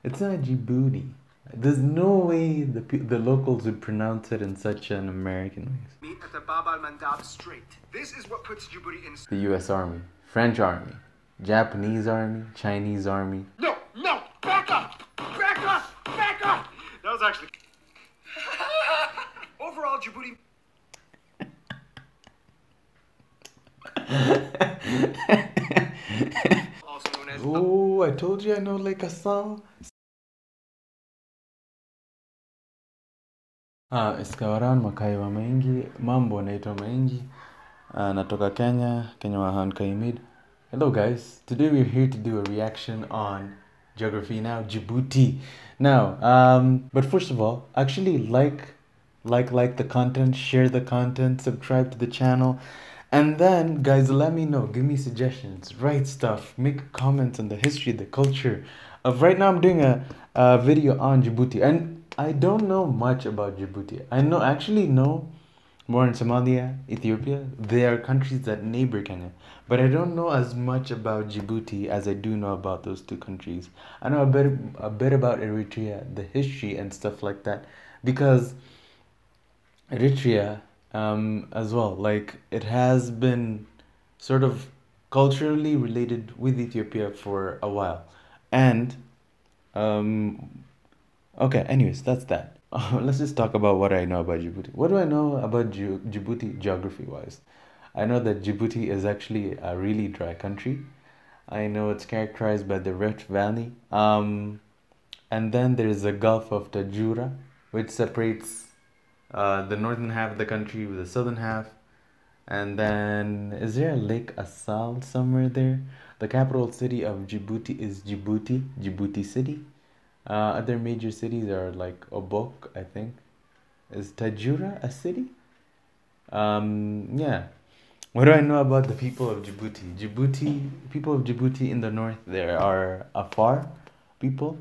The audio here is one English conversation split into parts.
It's not Djibouti. There's no way the locals would pronounce it in such an American way. Meet at the Bab al-Mandab Strait. This is what puts Djibouti in... The US Army, French Army, Japanese Army, Chinese Army. No! Back up! Back up! That was actually... Overall, Djibouti... also known as... Oh, I told you I know like a song. Iskawaran makaiwa MAINGI, mambo naitwa MAINGI, natoka Kenya wa hankaimid. Hello guys, today we're here to do a reaction on Geography Now Djibouti. Now, but first of all, actually like the content, share the content, subscribe to the channel, and then guys, let me know, give me suggestions, write stuff, make comments on the history, the culture of... Right now I'm doing a video on Djibouti, and I don't know much about Djibouti. I actually know more in Somalia, Ethiopia. They are countries that neighbor Kenya. But I don't know as much about Djibouti as I do know about those two countries. I know a bit about Eritrea, the history and stuff like that. Because Eritrea, as well, like, it has been sort of culturally related with Ethiopia for a while. And, okay, anyways, that's that. Let's just talk about what I know about Djibouti. What do I know about Djibouti geography-wise? I know that Djibouti is actually a really dry country. I know it's characterized by the Rift Valley. And then there's the Gulf of Tajura, which separates the northern half of the country with the southern half. And then, is there a Lake Assal somewhere there? The capital city of Djibouti is Djibouti City. Other major cities are like Obok, I think. Is Tajura a city? Yeah. What do I know about the people of Djibouti? People of Djibouti in the north, there are Afar people.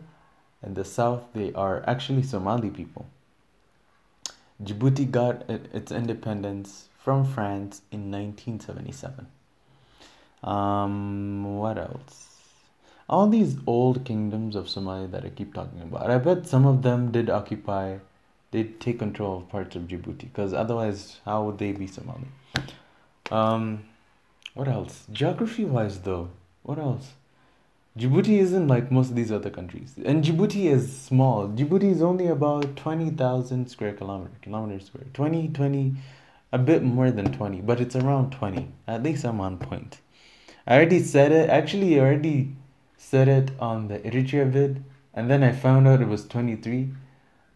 In the south, they are actually Somali people. Djibouti got its independence from France in 1977. What else? All these old kingdoms of Somalia that I keep talking about, I bet some of them did take control of parts of Djibouti, because otherwise, how would they be Somali? What else? Geography-wise though, what else? Djibouti isn't like most of these other countries. And Djibouti is small. Djibouti is only about 20,000 square kilometers square. 20, a bit more than 20, but it's around 20. At least I'm on point. I already said it. Actually, I already said it on the Eritrea vid, and then I found out it was 23.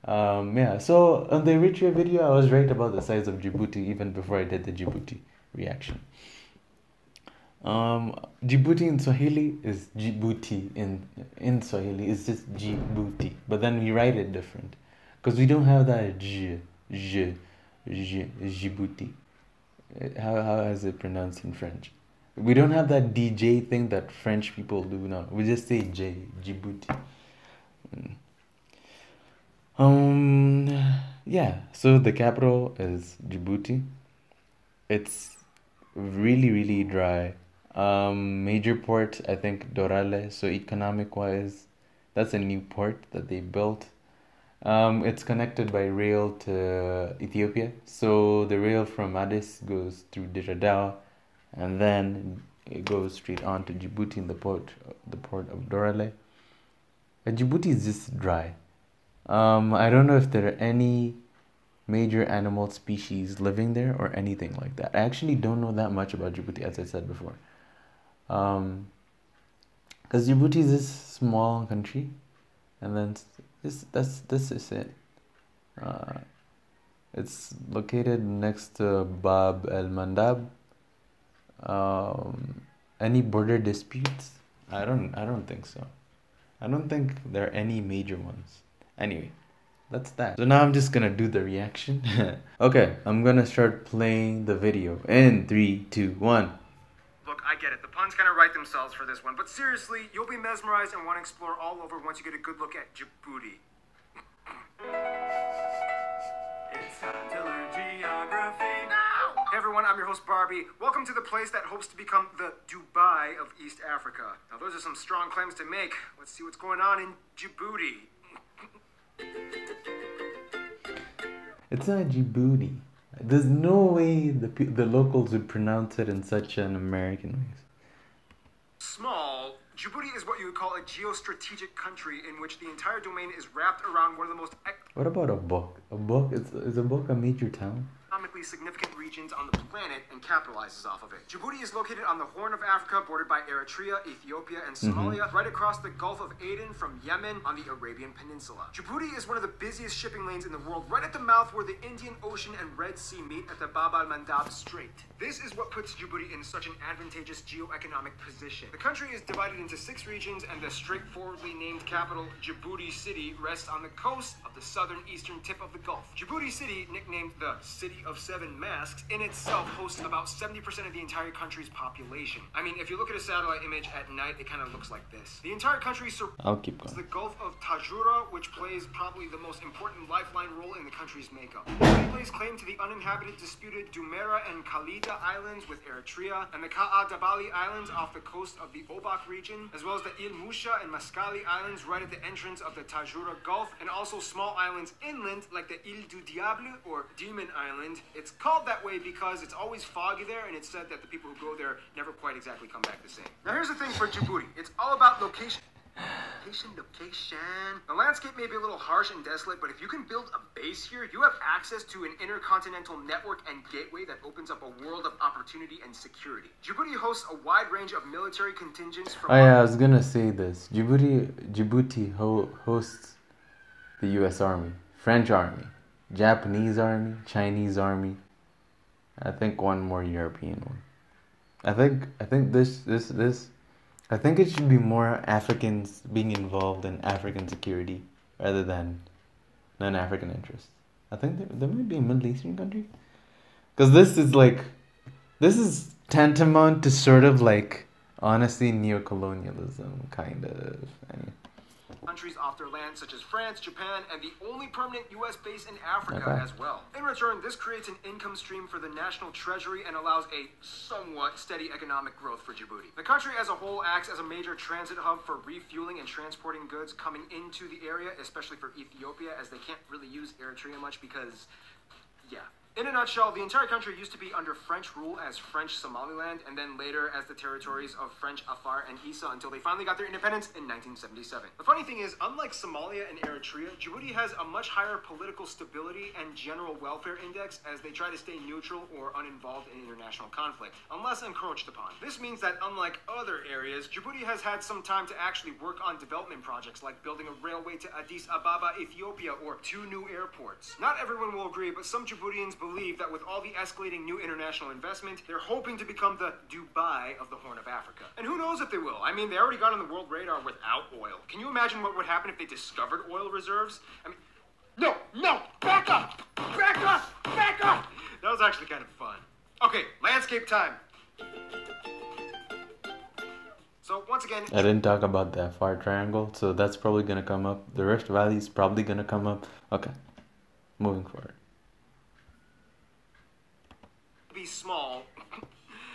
Yeah, so on the Eritrea video, I was right about the size of Djibouti even before I did the Djibouti reaction. Djibouti in Swahili is Djibouti. In Swahili is just Djibouti, but then we write it different because we don't have that Djibouti. How is it pronounced in French? We don't have that DJ thing that French people do now. We just say Djibouti. Yeah, so the capital is Djibouti. It's really dry. Major port, I think Dorale. So economic wise, that's a new port that they built. It's connected by rail to Ethiopia. So the rail from Addis goes through Diradawa, and then it goes straight on to Djibouti in the port of Dorale. Djibouti is just dry. I don't know if there are any major animal species living there or anything like that. I actually don't know that much about Djibouti, as I said before. Because Djibouti is this small country, and then this is it. It's located next to Bab el-Mandab. Any border disputes? I don't think so. I don't think there are any major ones. Anyway, that's that. So now I'm just gonna do the reaction. Okay, I'm gonna start playing the video in 3, 2, 1. Look, I get it. The puns kind of write themselves for this one. But seriously, you'll be mesmerized and want to explore all over once you get a good look at Djibouti. It's time to learn geography now! Hey everyone, I'm your host Barbie. Welcome to the place that hopes to become the Dubai of East Africa. Now those are some strong claims to make. Let's see what's going on in Djibouti. It's not Djibouti. There's no way the locals would pronounce it in such an American way. Small. Djibouti is what you would call a geostrategic country in which the entire domain is wrapped around one of the most What about a book? A book? Is a book a major town? economically significant regions on the planet and capitalizes off of it. Djibouti is located on the Horn of Africa, bordered by Eritrea, Ethiopia, and Somalia, right across the Gulf of Aden from Yemen on the Arabian Peninsula. Djibouti is one of the busiest shipping lanes in the world, right at the mouth where the Indian Ocean and Red Sea meet at the Bab al-Mandab Strait. This is what puts Djibouti in such an advantageous geoeconomic position. The country is divided into 6 regions, and the straightforwardly named capital, Djibouti City, rests on the coast of the southern eastern tip of the Gulf. Djibouti City, nicknamed the City of Seven Masks, in itself hosts about 70% of the entire country's population. I mean, if you look at a satellite image at night, it kind of looks like this. The entire country I'll keep going. the Gulf of Tajura, which plays probably the most important lifeline role in the country's makeup. It lays claim to the uninhabited, disputed Dumera and Khalida Islands with Eritrea, and the Ka'adabali Islands off the coast of the Obak region, as well as the Il Musha and Mascali Islands right at the entrance of the Tajura Gulf, and also small islands inland like the Ile du Diable or Demon Island. It's called that way because it's always foggy there, and it's said that the people who go there never quite exactly come back the same. Now here's the thing for Djibouti. It's all about location. The landscape may be a little harsh and desolate, but if you can build a base here, you have access to an intercontinental network and gateway that opens up a world of opportunity and security. Djibouti hosts a wide range of military contingents from... Oh yeah, I was gonna say this. Djibouti hosts the U.S. Army, French Army, Japanese Army, Chinese Army. I think one more European one. I think it should be more Africans being involved in African security rather than non-African interests. I think there might be a Middle Eastern country. Because this is tantamount to sort of like, honestly, neocolonialism, kind of. Countries off their land, such as France, Japan, and the only permanent U.S. base in Africa as well. In return, this creates an income stream for the national treasury and allows a somewhat steady economic growth for Djibouti. The country as a whole acts as a major transit hub for refueling and transporting goods coming into the area, especially for Ethiopia, as they can't really use Eritrea much because, yeah. In a nutshell, the entire country used to be under French rule as French Somaliland, and then later as the territories of French Afar and Isa until they finally got their independence in 1977. The funny thing is, unlike Somalia and Eritrea, Djibouti has a much higher political stability and general welfare index as they try to stay neutral or uninvolved in international conflict, unless encroached upon. This means that unlike other areas, Djibouti has had some time to actually work on development projects like building a railway to Addis Ababa, Ethiopia, or 2 new airports. Not everyone will agree, but some Djiboutians believe that with all the escalating new international investment, they're hoping to become the Dubai of the Horn of Africa. And who knows if they will? I mean, they already got on the world radar without oil. Can you imagine what would happen if they discovered oil reserves? I mean, no, back up! Back up! Back up! That was actually kind of fun. Okay, landscape time. So once again, I didn't talk about the Afar Triangle, so that's probably gonna come up. The Rift Valley is probably gonna come up. Okay, moving forward. Be small,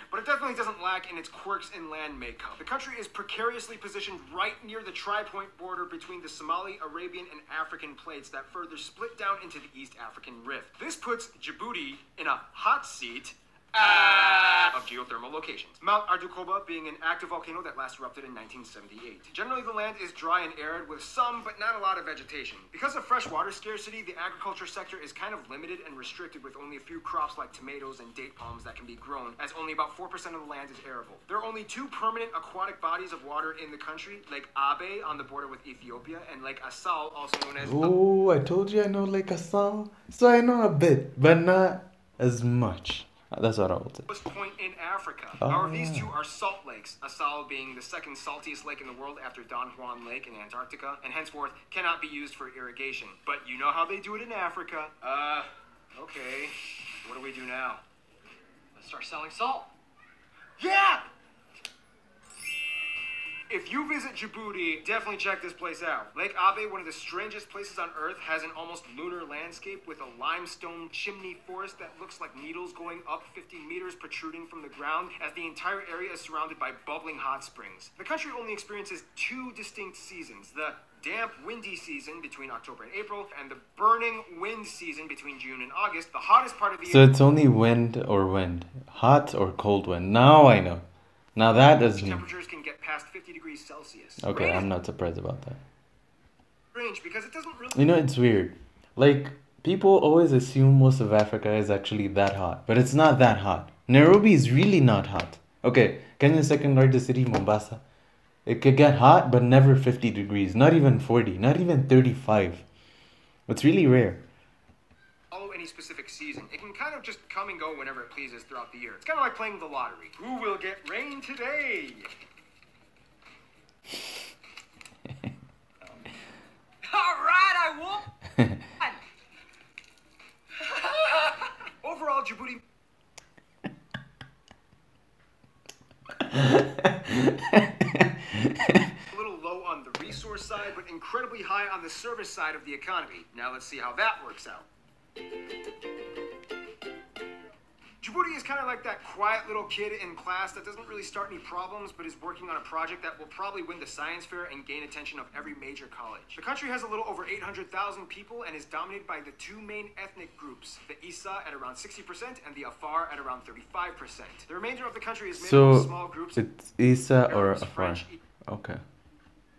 but it definitely doesn't lack in its quirks in land makeup. The country is precariously positioned right near the tri-point border between the Somali, Arabian, and African plates that further split down into the East African Rift. This puts Djibouti in a hot seat of geothermal locations. Mount Ardukoba being an active volcano that last erupted in 1978. Generally, the land is dry and arid with some, but not a lot of vegetation. Because of fresh water scarcity, the agriculture sector is kind of limited and restricted with only a few crops like tomatoes and date palms that can be grown, as only about 4% of the land is arable. There are only 2 permanent aquatic bodies of water in the country, Lake Abe on the border with Ethiopia, and Lake Assal, also known as... Oh, I told you I know Lake Assal. So I know a bit, but not as much. That's what I will say. Point in Africa. However, these 2 are salt lakes, Assal being the 2nd saltiest lake in the world after Don Juan Lake in Antarctica, and henceforth cannot be used for irrigation. But you know how they do it in Africa. Okay. What do we do now? Let's start selling salt. Yeah! If you visit Djibouti, definitely check this place out. Lake Abe, one of the strangest places on Earth, has an almost lunar landscape with a limestone chimney forest that looks like needles going up 50 meters protruding from the ground, as the entire area is surrounded by bubbling hot springs. The country only experiences two distinct seasons: the damp, windy season between October and April, and the burning wind season between June and August, the hottest part of the year. So it's only wind or wind? Hot or cold wind? Now I know. Now that is new. Temperatures can get past 50 degrees Celsius. Okay, I'm not surprised about that. Strange, because it doesn't really... You know, it's weird. Like, people always assume most of Africa is actually that hot. But it's not that hot. Nairobi is really not hot. Okay, Kenya's second largest city, Mombasa. It could get hot, but never 50 degrees. Not even 40. Not even 35. It's really rare. Follow any specific season. It can kind of just come and go whenever it pleases throughout the year. It's kind of like playing the lottery. Who will get rain today? Alright, I won! Overall, Djibouti... a little low on the resource side, but incredibly high on the service side of the economy. Now let's see how that works out. Djibouti is kind of like that quiet little kid in class that doesn't really start any problems, but is working on a project that will probably win the science fair and gain attention of every major college. The country has a little over 800,000 people and is dominated by the two main ethnic groups, the Isa at around 60% and the Afar at around 35%. The remainder of the country is made up of small groups. It's Isa or Arabs, Afar. French, Okay.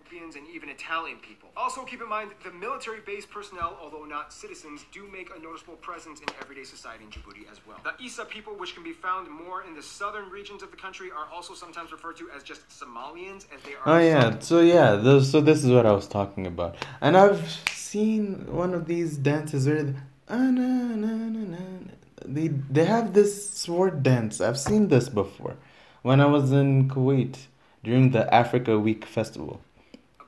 Ethiopians, and even Italian people. Also keep in mind, the military-based personnel, although not citizens, do make a noticeable presence in everyday society in Djibouti as well. The Isa people, which can be found more in the southern regions of the country, are also sometimes referred to as just Somalians, as they are... Oh yeah, so this is what I was talking about. And I've seen one of these dances where they have this sword dance. I've seen this before when I was in Kuwait during the Africa Week festival.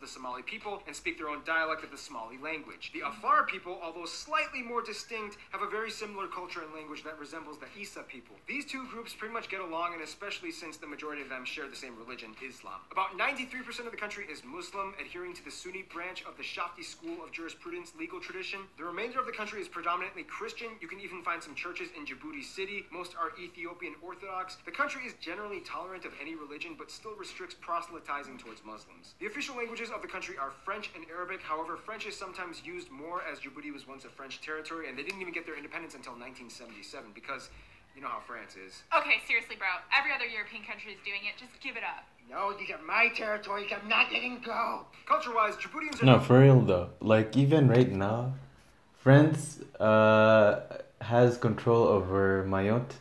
The Somali people and speak their own dialect of the Somali language. The Afar people, although slightly more distinct, have a very similar culture and language that resembles the Isa people. These two groups pretty much get along, and especially since the majority of them share the same religion, Islam. About 93% of the country is Muslim, adhering to the Sunni branch of the Shafti school of jurisprudence legal tradition. The remainder of the country is predominantly Christian. You can even find some churches in Djibouti city. Most are Ethiopian Orthodox. The country is generally tolerant of any religion, but still restricts proselytizing towards Muslims. The official languages of the country are French and Arabic. However, French is sometimes used more, as Djibouti was once a French territory, and they didn't even get their independence until 1977, because you know how France is. Okay, seriously, bro. Every other European country is doing it. Just give it up. No, these are my territories. I'm not letting go. Culture-wise, Djiboutians are... No, for real though. Like, even right now, France has control over Mayotte.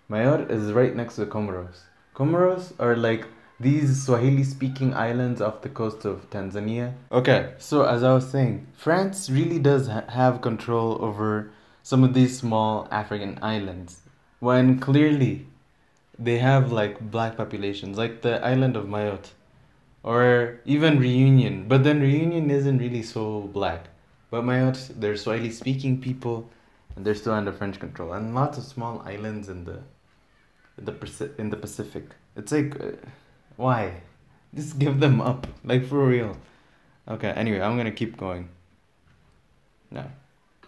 Mayotte is right next to Comoros. Comoros are like these Swahili-speaking islands off the coast of Tanzania. Okay, so as I was saying, France really does have control over some of these small African islands, when clearly they have like black populations, like the island of Mayotte, or even Reunion. But then Reunion isn't really so black. But Mayotte, they're Swahili-speaking people, and they're still under French control. And lots of small islands in the Pacific. It's like... why? Just give them up. Like, for real. Okay, anyway, I'm gonna keep going. No.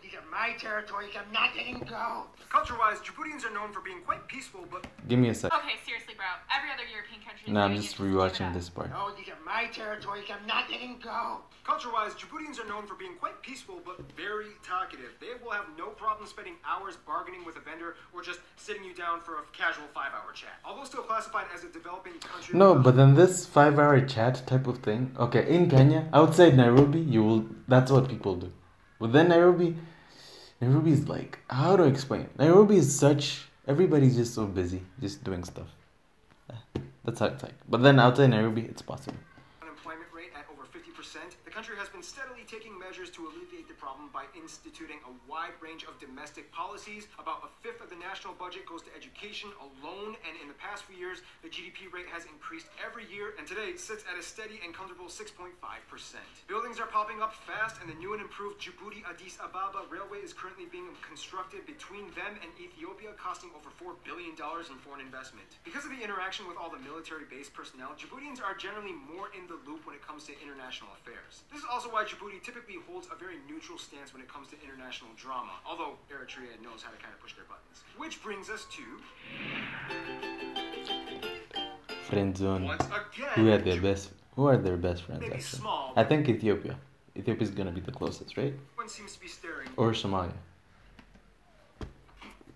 These are my territories. I'm not letting go. Culture-wise, Djiboutians are known for being quite peaceful, but... Give me a sec. Okay, seriously, bro. Every other European country is No, I'm doing just it. Give it rewatching up. this part. No, these are my territories. I'm not letting go. Culture-wise, Djiboutians are known for being quite peaceful, but very talkative. They will have no problem spending hours bargaining with a vendor or just sitting you down for a casual 5-hour chat. Although still classified as a developing country... No, but then this 5-hour chat type of thing. Okay, in Kenya, outside Nairobi, that's what people do. But then Nairobi is like, how to explain? Nairobi is everybody's just so busy, just doing stuff. That's how it's like. But then outside Nairobi, it's possible. Unemployment rate at over 50%. The country has been steadily taking measures to alleviate the problem by instituting a wide range of domestic policies. About a fifth of the national budget goes to education alone, and in the past few years, the GDP rate has increased every year, and today sits at a steady and comfortable 6.5%. Buildings are popping up fast, and the new and improved Djibouti-Addis Ababa railway is currently being constructed between them and Ethiopia, costing over $4 billion in foreign investment. Because of the interaction with all the military-based personnel, Djiboutians are generally more in the loop when it comes to international affairs. This is also why Djibouti typically holds a very neutral stance when it comes to international drama, although Eritrea knows how to kind of push their buttons. Which brings us to... Friend zone. Once again, Who are their best friends, maybe actually? small, I think Ethiopia. Ethiopia is gonna be the closest, right? one seems to be staring. Or Somalia.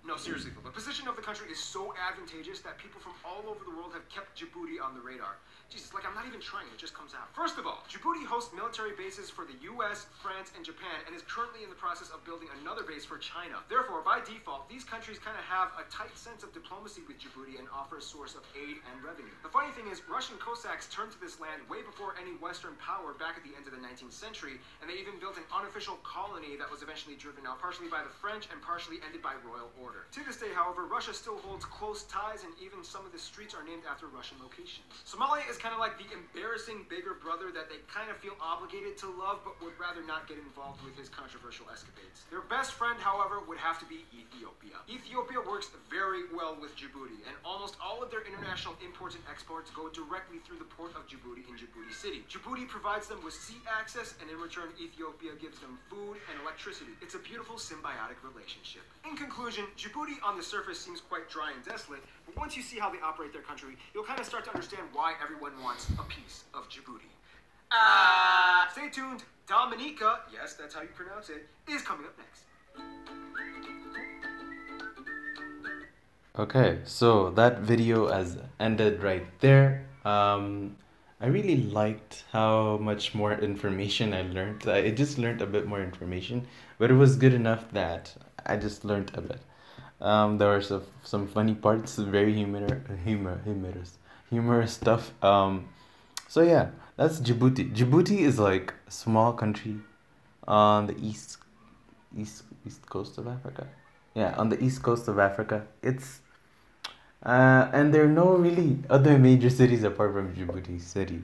No, seriously, the position of the country is so advantageous that people from all over the world have kept Djibouti on the radar. Jesus, like I'm not even trying, it just comes out. First of all, Djibouti hosts military bases for the US, France, and Japan, and is currently in the process of building another base for China. Therefore, by default, these countries kind of have a tight sense of diplomacy with Djibouti and offer a source of aid and revenue. The funny thing is, Russian Cossacks turned to this land way before any Western power back at the end of the 19th century, and they even built an unofficial colony that was eventually driven out partially by the French and partially ended by royal order. To this day, however, Russia still holds close ties, and even some of the streets are named after Russian locations. Somalia is kind of like the embarrassing bigger brother that they kind of feel obligated to love, but would rather not get involved with his controversial escapades. Their best friend, however, would have to be Ethiopia. Ethiopia works very well with Djibouti, and almost all of their international imports and exports go directly through the port of Djibouti in Djibouti City. Djibouti provides them with sea access, and in return, Ethiopia gives them food and electricity. It's a beautiful symbiotic relationship. In conclusion, Djibouti on the surface seems quite dry and desolate, but once you see how they operate their country, you'll kind of start to understand why everyone wants a piece of Djibouti. Stay tuned. Dominica, yes, that's how you pronounce it, is coming up next. Okay, so that video has ended right there. I really liked how much more information I learned. I just learned a bit more information, but it was good enough that I just learned a bit. There were some funny parts, very humorous stuff. So yeah, that's Djibouti. Djibouti is like a small country on the east coast of Africa. Yeah, on the east coast of Africa. It's and there are no really other major cities apart from Djibouti City.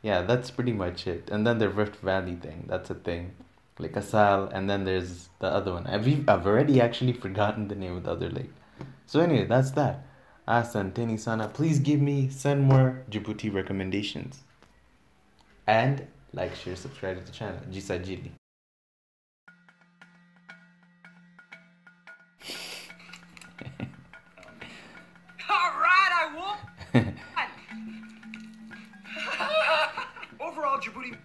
Yeah, that's pretty much it. And then the Rift Valley thing, that's a thing. Like Asal, and then there's the other one. I've already actually forgotten the name of the other lake. So anyway, that's that. Asanteni sana. Please send more Djibouti recommendations. And like, share, subscribe to the channel. Jisajili. Alright, I won! Overall, Djibouti...